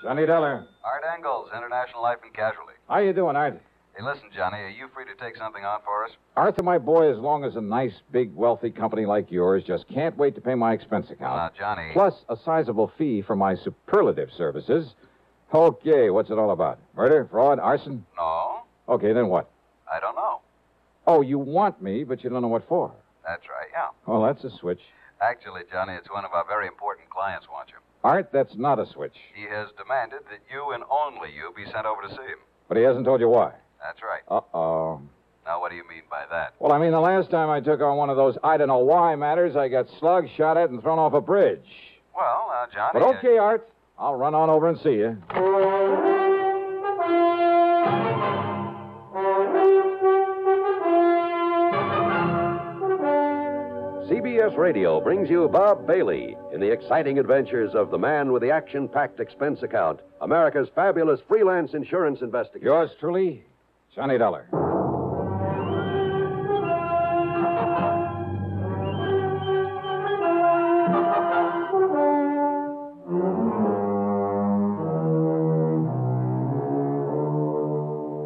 Johnny Dollar. Art Engels, International Life and Casualty. How you doing, Art? Hey, listen, Johnny, are you free to take something on for us? Arthur, my boy, as long as a nice, big, wealthy company like yours just can't wait to pay my expense account. Now, Johnny... Plus a sizable fee for my superlative services. Okay, what's it all about? Murder, fraud, arson? No. Okay, then what? I don't know. Oh, you want me, but you don't know what for. That's right, yeah. Well, that's a switch. Actually, Johnny, it's one of our very important clients wants you. Art, that's not a switch. He has demanded that you and only you be sent over to see him. But he hasn't told you why. That's right. Uh-oh. Now, what do you mean by that? Well, I mean, the last time I took on one of those I-don't-know-why matters, I got slugged, shot at, and thrown off a bridge. Well, Johnny... But okay, Art. I'll run on over and see you. CBS Radio brings you Bob Bailey in the exciting adventures of the man with the action-packed expense account, America's fabulous freelance insurance investigator. Yours truly, Johnny Dollar.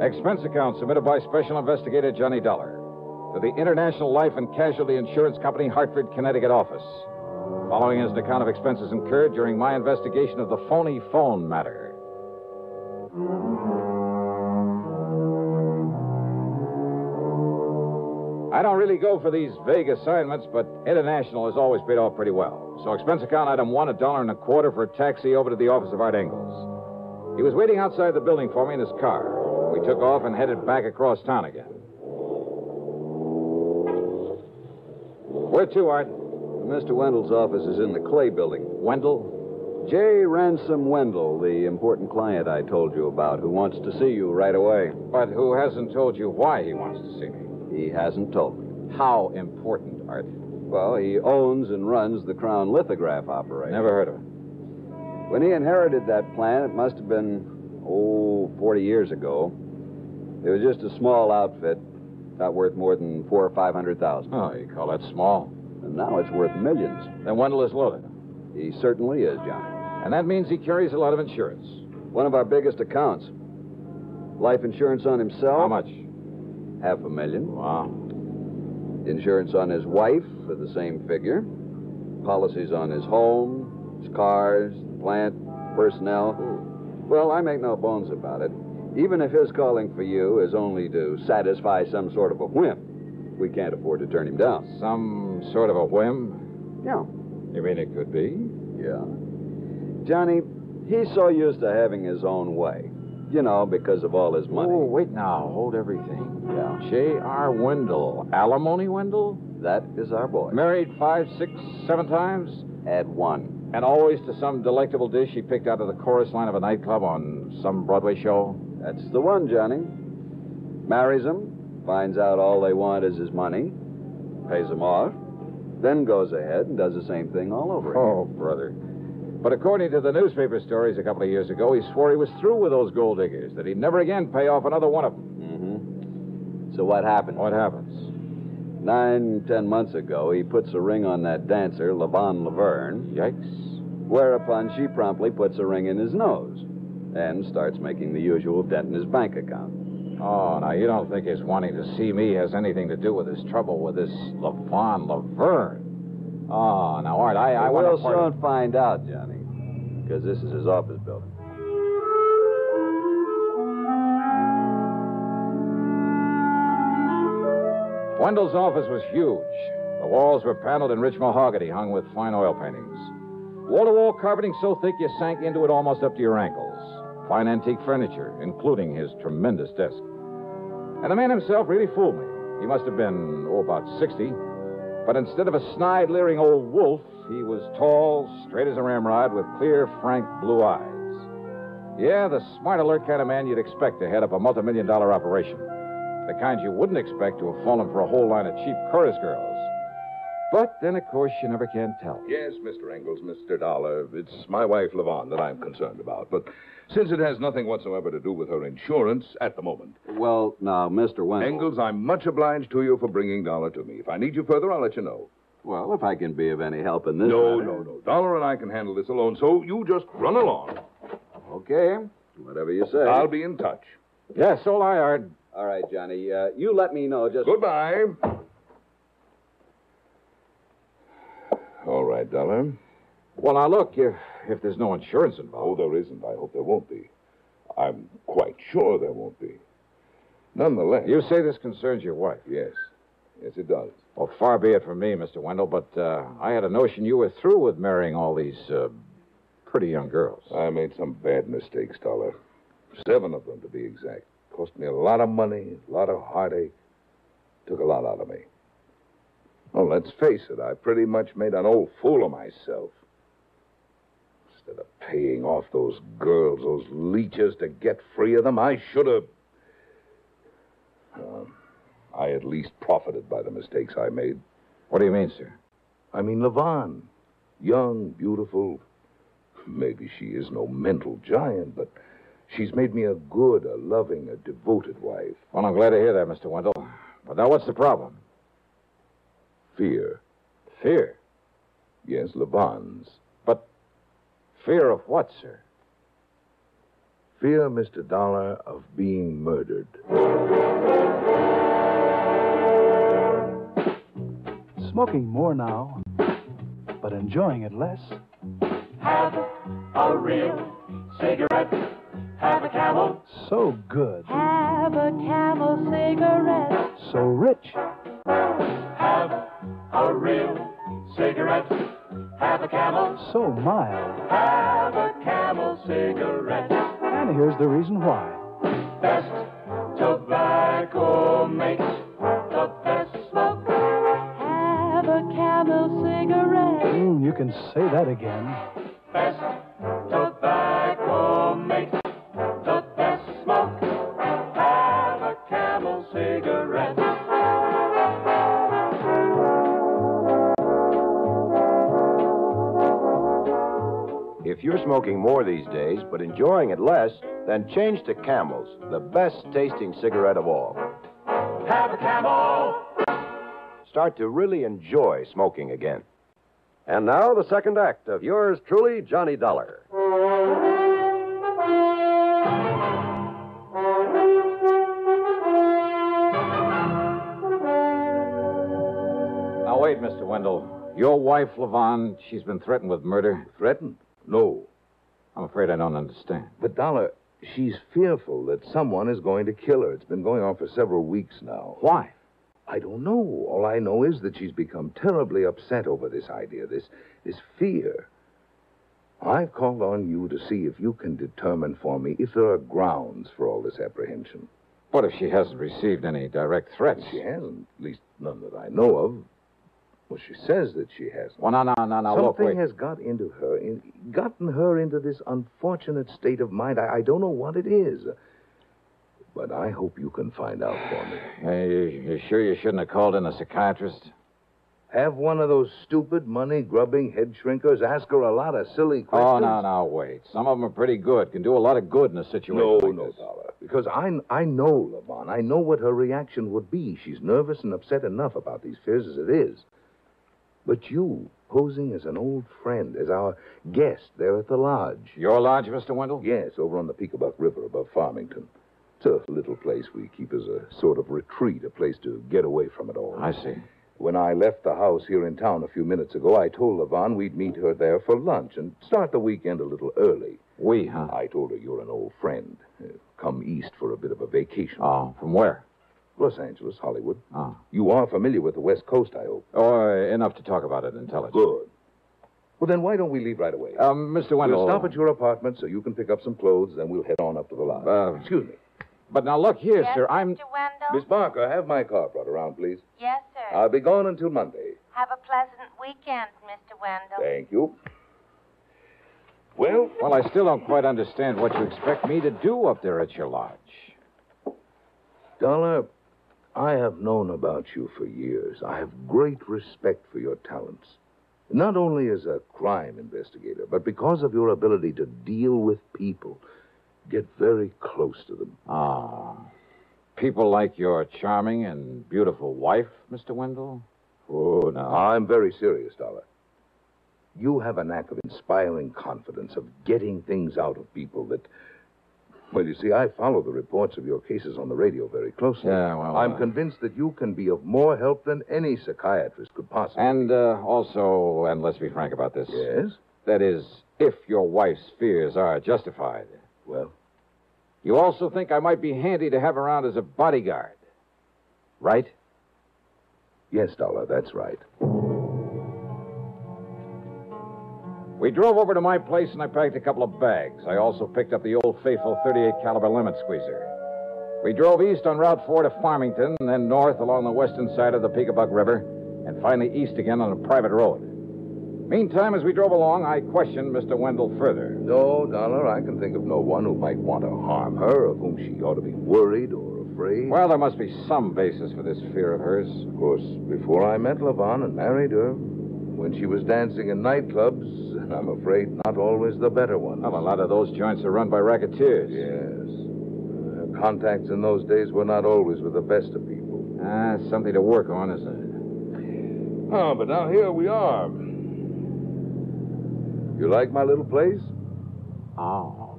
Expense account submitted by Special Investigator Johnny Dollar to the International Life and Casualty Insurance Company, Hartford, Connecticut office. Following is an account of expenses incurred during my investigation of the Phony phone matter. I don't really go for these vague assignments, but International has always paid off pretty well. So expense account item 1, $1.25 for a taxi over to the office of Art Engels. He was waiting outside the building for me in his car. We took off and headed back across town again. Where to, Art? Mr. Wendel's office is in the Clay building. Wendell? J. Ransom Wendell, the important client I told you about, who wants to see you right away. But who hasn't told you why he wants to see me? He hasn't told me. How important, Art? Well, he owns and runs the Crown lithograph operation. Never heard of it. When he inherited that plant, it must have been, 40 years ago. It was just a small outfit, not worth more than $400,000 or $500,000. Oh, you call that small? And now it's worth millions. Then Wendell is loaded. He certainly is, Johnny. And that means he carries a lot of insurance. One of our biggest accounts. Life insurance on himself. How much? $500,000. Wow. Insurance on his wife for the same figure. Policies on his home, his cars, plant, personnel. Well, I make no bones about it. Even if his calling for you is only to satisfy some sort of a whim, we can't afford to turn him down. Some sort of a whim? Yeah. You mean it could be? Yeah. Johnny, he's so used to having his own way. You know, because of all his money. Oh, wait now. Hold everything. Yeah. J.R. Wendell. Alimony Wendell? That is our boy. Married 5, 6, 7 times? Add 1. And always to some delectable dish he picked out of the chorus line of a nightclub on some Broadway show? That's the one, Johnny. Marries him, finds out all they want is his money, pays them off, then goes ahead and does the same thing all over again. Oh, brother. But according to the newspaper stories a couple of years ago, he swore he was through with those gold diggers, that he'd never again pay off another one of them. Mm-hmm. So what happened? What happens? 9, 10 months ago, he puts a ring on that dancer, Lavon Laverne. Yikes. Whereupon she promptly puts a ring in his nose and starts making the usual dent in his bank account. Oh, now, you don't think his wanting to see me has anything to do with his trouble with this Lavon Laverne? Oh, now, Art, I want to... We'll soon find out, Johnny, because this is his office building. Wendell's office was huge. The walls were paneled in rich mahogany hung with fine oil paintings. Wall-to-wall carpeting so thick you sank into it almost up to your ankles. Fine antique furniture, including his tremendous desk. And the man himself really fooled me. He must have been, about 60. But instead of a snide, leering old wolf, he was tall, straight as a ramrod, with clear, frank blue eyes. Yeah, the smart, alert kind of man you'd expect to head up a multi-million-dollar operation. The kind you wouldn't expect to have fallen for a whole line of cheap chorus girls. But then, of course, you never can tell. Yes, Mr. Engels, Mr. Dollar. It's my wife, Lavon, that I'm concerned about. But since it has nothing whatsoever to do with her insurance at the moment. Well, now, Mr. Wendell... Engels, I'm much obliged to you for bringing Dollar to me. If I need you further, I'll let you know. Well, if I can be of any help in this No. matter... Dollar and I can handle this alone, so you just run along. Okay. Whatever you say. I'll be in touch. Yes, so I heard. All right, Johnny. You let me know just... Goodbye. All right, Dollar. Well, now, look, if there's no insurance Oh, involved. there isn't. I hope there won't be. I'm quite sure there won't be. Nonetheless... You say this concerns your wife. Yes. Yes, it does. Well, far be it from me, Mr. Wendell, but I had a notion you were through with marrying all these pretty young girls. I made some bad mistakes, Dollar. 7 of them, to be exact. Cost me a lot of money, a lot of heartache. Took a lot out of me. Well, let's face it, I pretty much made an old fool of myself. Instead of paying off those girls, those leeches, to get free of them, I should have... I at least profited by the mistakes I made. What do you mean, sir? I mean, Levon. Young, beautiful. Maybe she is no mental giant, but she's made me a good, a loving, a devoted wife. Well, I'm glad to hear that, Mr. Wendell. But now what's the problem? Fear. Fear. Yes, Levon's. But fear of what, sir? Fear, Mr. Dollar, of being murdered. Smoking more now, but enjoying it less. Have a real cigarette. Have a Camel. So good. Have a Camel cigarette. So rich. Have a real cigarette. Have a Camel. So mild. Have a Camel cigarette. And here's the reason why. Best tobacco makes the best smoke. Have a Camel cigarette. You can say that again. Best tobacco makes the best smoke. Have a Camel cigarette. If you're smoking more these days, but enjoying it less, then change to Camels, the best-tasting cigarette of all. Have a Camel. Start to really enjoy smoking again. And now the second act of yours truly, Johnny Dollar. Now, wait, Mr. Wendell. Your wife, Levon, she's been threatened with murder. Threatened? No. I'm afraid I don't understand. But, Dollar, she's fearful that someone is going to kill her. It's been going on for several weeks now. Why? I don't know. All I know is that she's become terribly upset over this idea, this fear. I've called on you to see if you can determine for me if there are grounds for all this apprehension. What if she hasn't received any direct threats? She hasn't, at least none that I know of. Well, she says that she hasn't. Well, no, look, Something wait. has gotten her into this unfortunate state of mind. I don't know what it is. But I hope you can find out for me. You sure you shouldn't have called in a psychiatrist? Have one of those stupid, money-grubbing head shrinkers ask her a lot of silly Oh, questions. no, wait. Some of them are pretty good. Can do a lot of good in a situation like this. Dollar. Because I know Levon. I know what her reaction would be. She's nervous and upset enough about these fears as it is. But you, posing as an old friend, as our guest there at the lodge. Your lodge, Mr. Wendell? Yes, over on the Peekabuck River above Farmington. It's a little place we keep as a sort of retreat, a place to get away from it all. I see. When I left the house here in town a few minutes ago, I told Levon we'd meet her there for lunch and start the weekend a little early. We, huh? I told her you're an old friend. Come east for a bit of a vacation. Oh, from where? Los Angeles, Hollywood. Oh. You are familiar with the West Coast, I hope. Oh, enough to talk about it intelligently. Good. Well, then why don't we leave right away? Mr. Wendell. We'll stop at your apartment so you can pick up some clothes, then we'll head on up to the lodge. Excuse me. But now look here, Yes, sir. Mr. Wendell? Miss Barker, have my car brought around, please. Yes, sir. I'll be gone until Monday. Have a pleasant weekend, Mr. Wendell. Thank you. Well, Well, I still don't quite understand what you expect me to do up there at your lodge. Dollar, I have known about you for years. I have great respect for your talents. Not only as a crime investigator, but because of your ability to deal with people, get very close to them. Ah. People like your charming and beautiful wife, Mr. Wendell? Oh, no. I'm very serious, Dollar. You have a knack of inspiring confidence, of getting things out of people that... Well, you see, I follow the reports of your cases on the radio very closely. Yeah, well... I'm convinced that you can be of more help than any psychiatrist could possibly. And also, and let's be frank about this. Yes? That is, if your wife's fears are justified. Well? You also think I might be handy to have around as a bodyguard, right? Yes, Dollar, that's right. We drove over to my place and I packed a couple of bags. I also picked up the old faithful 38 caliber limit squeezer. We drove east on Route 4 to Farmington, and then north along the western side of the Pequabuck River, and finally east again on a private road. Meantime, as we drove along, I questioned Mr. Wendell further. No, Dollar, I can think of no one who might want to harm her, of whom she ought to be worried or afraid. Well, there must be some basis for this fear of hers. Of course, before I met Levon and married her, when she was dancing in nightclubs, and I'm afraid not always the better ones. Well, a lot of those joints are run by racketeers. Yes. Her contacts in those days were not always with the best of people. Something to work on, isn't it? Oh, but now here we are. You like my little place? Oh,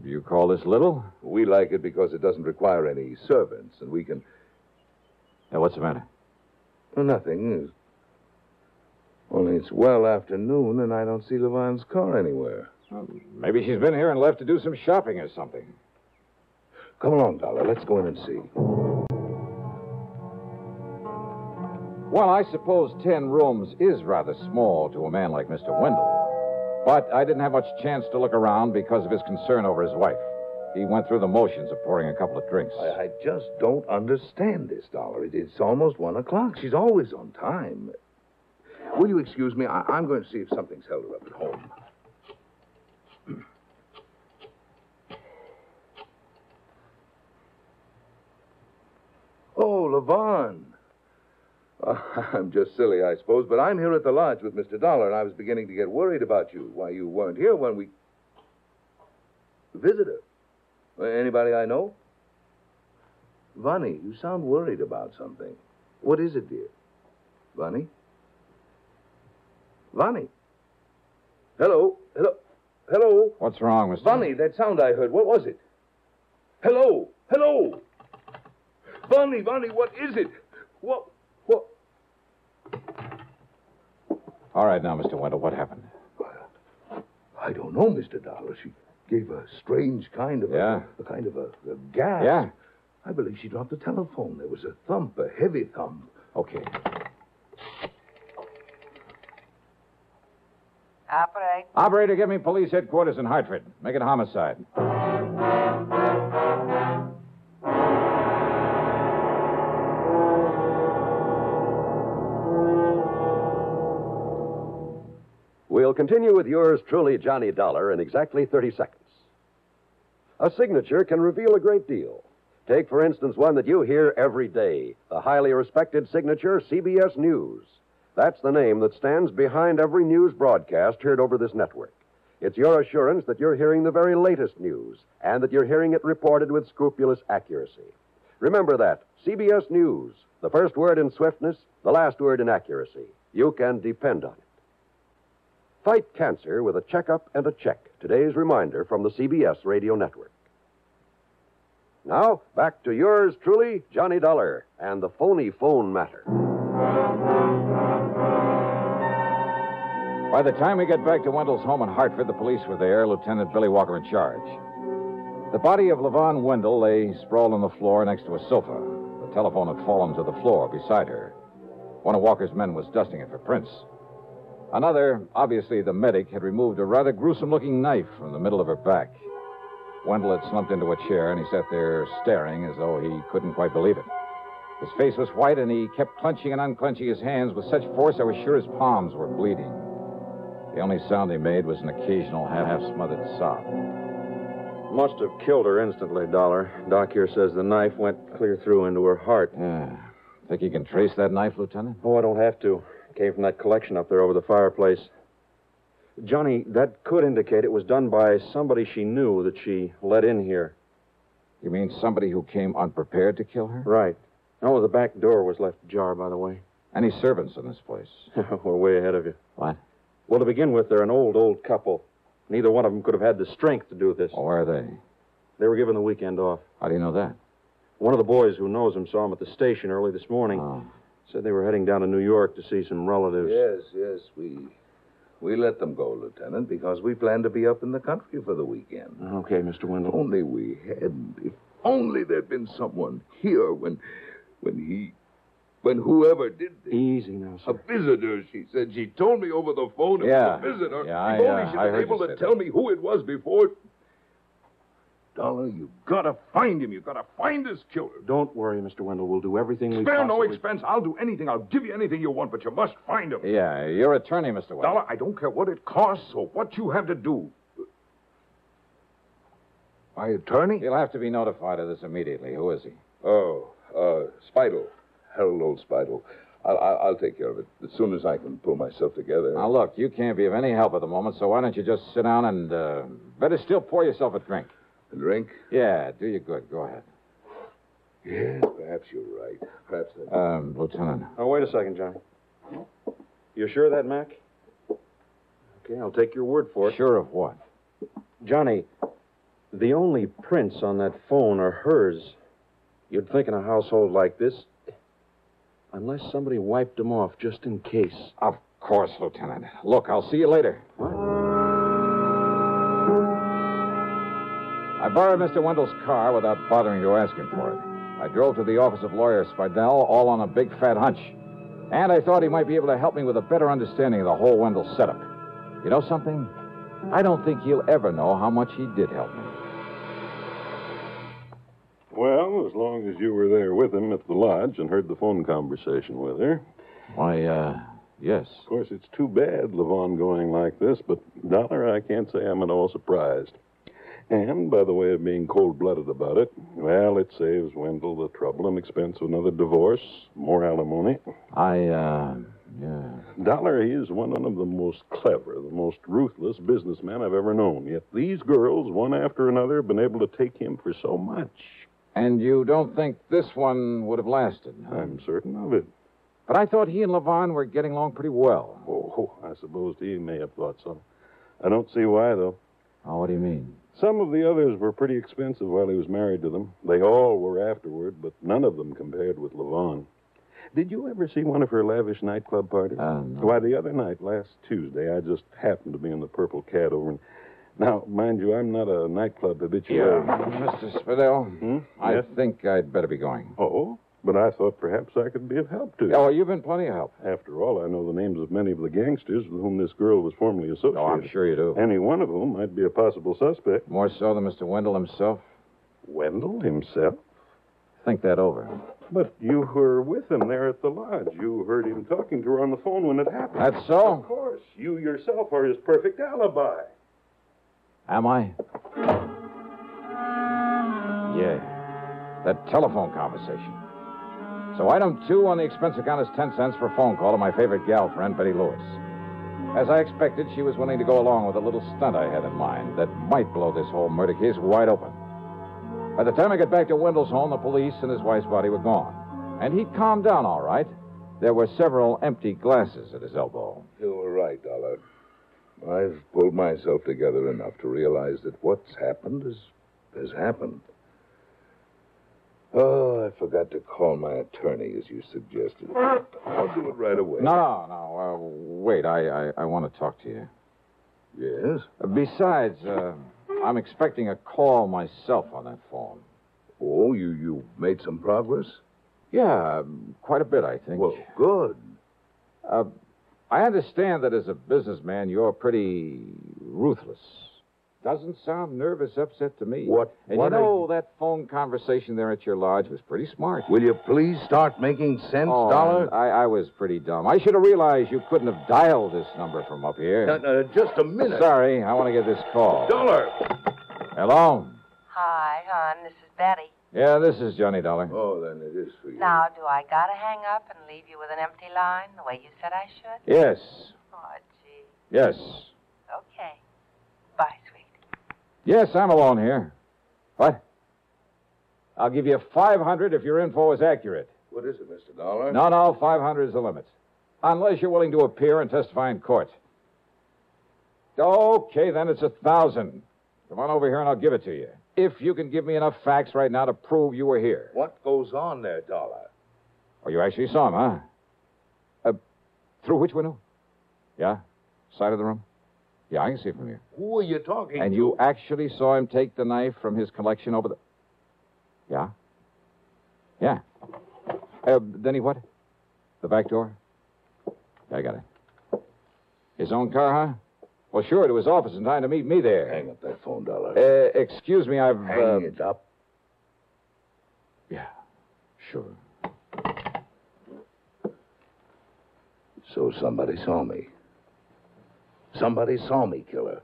you call this little? We like it because it doesn't require any servants, and we can... Yeah, what's the matter? Well, nothing. Only it's well after noon, and I don't see Levon's car anywhere. Well, maybe she's been here and left to do some shopping or something. Come along, Dollar. Let's go in and see. Well, I suppose 10 rooms is rather small to a man like Mr. Wendell. But I didn't have much chance to look around because of his concern over his wife. He went through the motions of pouring a couple of drinks. I just don't understand this, Dollar. It's almost 1 o'clock. She's always on time. Will you excuse me? I'm going to see if something's held her up at home. Oh, Levon. I'm just silly, I suppose, but I'm here at the lodge with Mr. Dollar, and I was beginning to get worried about you. Why, you weren't here when we... Visitor? Anybody I know? Vonnie, you sound worried about something. What is it, dear? Vonnie? Vonnie? Hello? Hello? Hello? What's wrong, Mr. Vonnie, that sound I heard, what was it? Hello? Hello? Vonnie, what is it? What? All right, now, Mr. Wendell, what happened? I don't know, Mr. Dollar. She gave a strange kind of a kind of a gasp. Yeah? I believe she dropped the telephone. There was a thump, a heavy thump. Okay. Operator, get me police headquarters in Hartford. Make it homicide. We'll continue with yours truly, Johnny Dollar, in exactly 30 seconds. A signature can reveal a great deal. Take, for instance, one that you hear every day, the highly respected signature CBS News. That's the name that stands behind every news broadcast heard over this network. It's your assurance that you're hearing the very latest news and that you're hearing it reported with scrupulous accuracy. Remember that. CBS News. The first word in swiftness, the last word in accuracy. You can depend on it. Fight cancer with a checkup and a check. Today's reminder from the CBS Radio Network. Now, back to yours truly, Johnny Dollar, and the phony phone matter. By the time we got back to Wendell's home in Hartford, the police were there, Lieutenant Billy Walker in charge. The body of Levon Wendell lay sprawled on the floor next to a sofa. The telephone had fallen to the floor beside her. One of Walker's men was dusting it for prints. Another, obviously the medic, had removed a rather gruesome-looking knife from the middle of her back. Wendell had slumped into a chair, and he sat there staring as though he couldn't quite believe it. His face was white, and he kept clenching and unclenching his hands with such force I was sure his palms were bleeding. The only sound he made was an occasional half-smothered sob. Must have killed her instantly, Dollar. Doc here says the knife went clear through into her heart. Yeah. Think you can trace that knife, Lieutenant? Oh, I don't have to. Came from that collection up there over the fireplace. Johnny, that could indicate it was done by somebody she knew that she let in here. You mean somebody who came unprepared to kill her? Right. Oh, the back door was left ajar, by the way. Any servants in this place? We're way ahead of you. What? Well, to begin with, they're an old couple. Neither one of them could have had the strength to do this. Oh, where are they? They were given the weekend off. How do you know that? One of the boys who knows them saw them at the station early this morning. Oh. Said they were heading down to New York to see some relatives. Yes. We let them go, Lieutenant, because we plan to be up in the country for the weekend. Okay, Mr. Wendell. If only we hadn't. If only there'd been someone here when whoever did this. Easy now, sir. A visitor, she said. She told me over the phone it Yeah. was a visitor. Yeah, if only she'd I been heard able you to say tell that. me who it was before. Dollar, you gotta find him. You gotta find this killer. Don't worry, Mr. Wendell. We'll do everything we Spare no possibly... expense. I'll do anything. I'll give you anything you want, but you must find him. Yeah, your attorney, Mr. Wendell. Dollar, I don't care what it costs or what you have to do. My attorney? You'll have to be notified of this immediately. Who is he? Oh, Spidel. Harold Old Spidel. I'll take care of it as soon as I can pull myself together. Now, look, you can't be of any help at the moment, so why don't you just sit down and, better still pour yourself a drink. A drink? Yeah, do you good. Go ahead. Yes, perhaps you're right. Perhaps Lieutenant. Oh, wait a second, Johnny. You sure of that, Mac? Okay, I'll take your word for it. Sure of what? Johnny, the only prints on that phone are hers. You'd think in a household like this, unless somebody wiped them off just in case. Of course, Lieutenant. Look, I'll see you later. What? I borrowed Mr. Wendell's car without bothering to ask him for it. I drove to the office of lawyer Spidel, all on a big fat hunch. And I thought he might be able to help me with a better understanding of the whole Wendell setup. You know something? I don't think he'll ever know how much he did help me. Well, as long as you were there with him at the lodge and heard the phone conversation with her. Why, yes. Of course, it's too bad, Levon, going like this, but, Dollar, I can't say I'm at all surprised. And, by the way of being cold-blooded about it, well, it saves Wendell the trouble and expense of another divorce, more alimony. Yeah. Dollar, he is one of the most clever, the most ruthless businessmen I've ever known. Yet these girls, one after another, have been able to take him for so much. And you don't think this one would have lasted? Huh? I'm certain of it. But I thought he and Levon were getting along pretty well. Oh, I suppose he may have thought so. I don't see why, though. Oh, what do you mean? Some of the others were pretty expensive while he was married to them. They all were afterward, but none of them compared with Levon. Did you ever see one of her lavish nightclub parties? No. Why, the other night, last Tuesday, I just happened to be in the Purple Cat over in... Now, mind you, I'm not a nightclub habitué. Mr. Spidel, I Yes? think I'd better be going. Oh, but I thought perhaps I could be of help to you. Oh, you've been plenty of help. After all, I know the names of many of the gangsters with whom this girl was formerly associated. Oh, I'm sure you do. Any one of whom might be a possible suspect. More so than Mr. Wendell himself? Wendell himself? Think that over. But you were with him there at the lodge. You heard him talking to her on the phone when it happened. That's so? Of course. You yourself are his perfect alibi. Am I? Yeah. That telephone conversation. So item 2 on the expense account is 10 cents for a phone call to my favorite gal friend, Betty Lewis. As I expected, she was willing to go along with a little stunt I had in mind that might blow this whole murder case wide open. By the time I got back to Wendell's home, the police and his wife's body were gone. And he'd calmed down all right. There were several empty glasses at his elbow. You were right, Dollar. I've pulled myself together enough to realize that what's happened has happened. Oh, I forgot to call my attorney, as you suggested. I'll do it right away. No. Wait, I want to talk to you. Yes? Besides, I'm expecting a call myself on that phone. Oh, you made some progress? Yeah, quite a bit, I think. Well, good. I understand that as a businessman, you're pretty ruthless. Doesn't sound nervous upset to me. What? And what you know, that phone conversation there at your lodge was pretty smart. Will you please start making sense, Dollar? I was pretty dumb. I should have realized you couldn't have dialed this number from up here. Just a minute. Sorry, I want to get this call. Dollar! Hello? Hi, hon. This is Betty. Yeah, this is Johnny Dollar. Oh, then it is for you. Now, do I gotta hang up and leave you with an empty line the way you said I should? Yes. Oh, gee. Yes. Okay. Bye, sweet. Yes, I'm alone here. What? I'll give you $500 if your info is accurate. What is it, Mr. Dollar? No, $500 is the limit. Unless you're willing to appear and testify in court. Okay, then it's 1,000. Come on over here and I'll give it to you. If you can give me enough facts right now to prove you were here. What goes on there, Dollar? Oh, you actually saw him, huh? Through which window? Yeah? Side of the room? Yeah, I can see it from here. Who are you talking And to? you actually saw him take the knife from his collection over the... Yeah? Yeah. Then he what? The back door? Yeah, I got it. His own car, huh? Well, sure, to his office in time to meet me there. Hang up that phone, Dollar. Excuse me, I've... Hang it up. Yeah, sure. So somebody saw me. Somebody saw me, killer.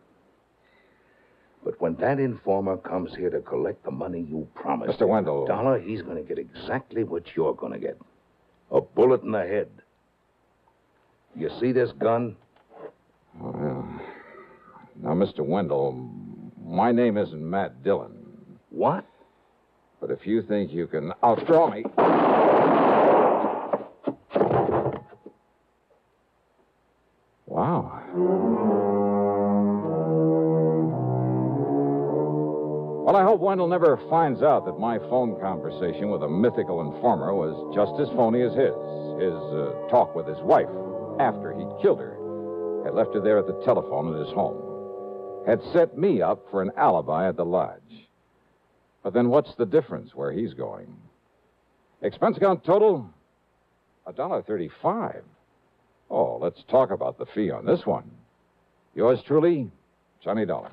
But when that informer comes here to collect the money you promised Mr. Wendell. Dollar, he's going to get exactly what you're going to get. A bullet in the head. You see this gun? Well, now, Mr. Wendell, my name isn't Matt Dillon. What? But if you think you can outdraw me... Wow. Well, I hope Wendell never finds out that my phone conversation with a mythical informer was just as phony as his. His talk with his wife after he'd killed her, had left her there at the telephone at his home, had set me up for an alibi at the lodge. But then what's the difference where he's going? Expense account total? $1.35. Oh, let's talk about the fee on this one. Yours truly, Johnny Dollar.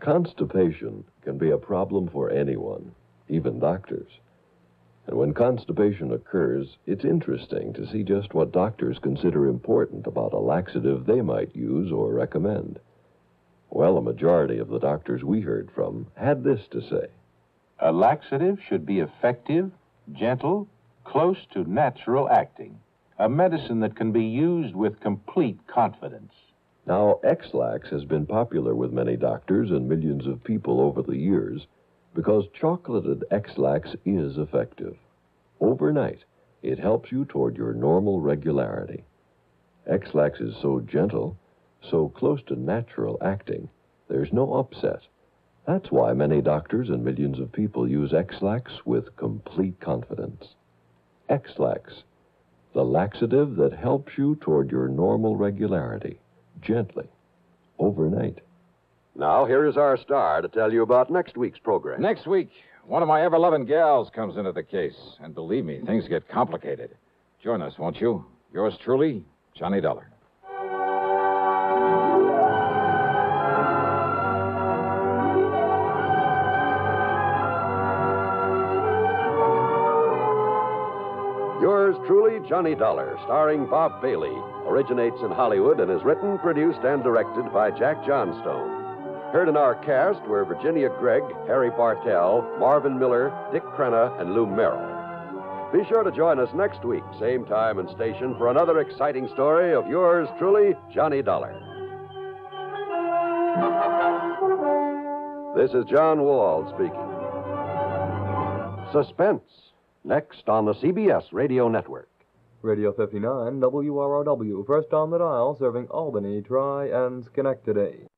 Constipation can be a problem for anyone, even doctors. And when constipation occurs, it's interesting to see just what doctors consider important about a laxative they might use or recommend. Well, a majority of the doctors we heard from had this to say. A laxative should be effective, gentle, close to natural acting. A medicine that can be used with complete confidence. Now, X-Lax has been popular with many doctors and millions of people over the years because chocolated X-Lax is effective. Overnight, it helps you toward your normal regularity. X-Lax is so gentle, so close to natural acting, there's no upset. That's why many doctors and millions of people use X-Lax with complete confidence. X-Lax, the laxative that helps you toward your normal regularity, gently, overnight. Now, here is our star to tell you about next week's program. Next week, one of my ever-loving gals comes into the case. And believe me, things get complicated. Join us, won't you? Yours truly, Johnny Dollar. Yours truly, Johnny Dollar, starring Bob Bailey, originates in Hollywood and is written, produced, and directed by Jack Johnstone. Heard in our cast were Virginia Gregg, Harry Bartell, Marvin Miller, Dick Crenna, and Lou Merrill. Be sure to join us next week, same time and station, for another exciting story of yours truly, Johnny Dollar. This is John Wall speaking. Suspense, next on the CBS Radio Network. Radio 59, WROW, first on the dial, serving Albany, Tri, and Schenectady.